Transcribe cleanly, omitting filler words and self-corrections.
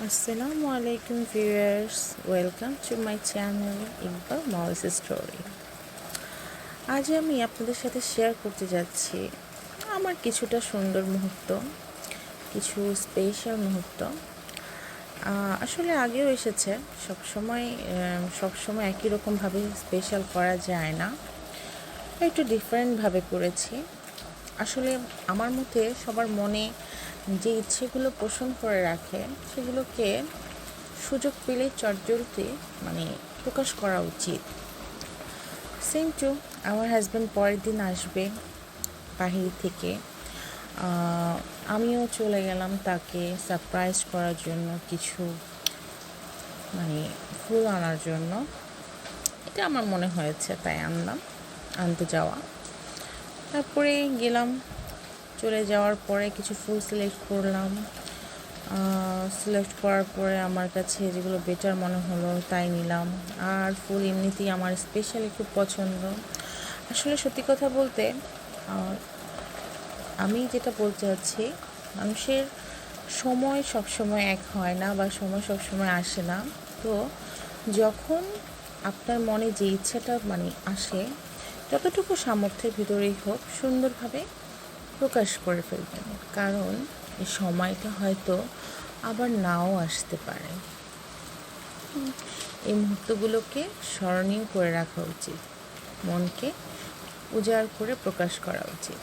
আসসালামু আলাইকুম viewers, welcome to my channel Iqbal malls story. আজ আমি আপনাদের সাথে শেয়ার করতে যাচ্ছি আমার কিছুটা সুন্দর মুহূর্ত, কিছু স্পেশাল মুহূর্ত। আসলে আগেও এসেছে, সবসময় একই রকমভাবে স্পেশাল করা যায় না, একটু ডিফারেন্টভাবে করেছি। আসলে আমার মতে সবার মনে যে ইচ্ছেগুলো পোষণ করে রাখে সেগুলোকে সুযোগ পেলে চটজলদি প্রকাশ করা উচিত। সেম টু আমার হাজব্যান্ড পরের দিন আসবে বাহির থেকে, আমিও চলে গেলাম তাকে সারপ্রাইজ করার জন্য, কিছু ফুল আনার জন্য। এটা আমার মনে হয়েছে তাই আনতে যাওয়া। তারপরে গেলাম, চলে যাওয়ার পরে কিছু ফুল সিলেক্ট করলাম। সিলেক্ট করার পরে আমার কাছে যেগুলো বেটার মনে হলো তাই নিলাম। আর ফুল এমনিতেই আমার স্পেশালি খুব পছন্দ। আসলে সত্যি কথা বলতে আমি যেটা বলতে চাচ্ছি, মানুষের সময় সবসময় এক হয় না বা সময় সবসময় আসে না। তো যখন আপনার মনে যে ইচ্ছাটা আসে, যতটুকু সামর্থ্যের ভিতরেই হোক সুন্দরভাবে প্রকাশ করে ফেলবেন, কারণ এই সময়টা হয়তো আবার নাও আসতে পারে। এই মুহূর্তগুলোকে স্মরণীয় করে রাখা উচিত, মনকে উজাড় করে প্রকাশ করা উচিত।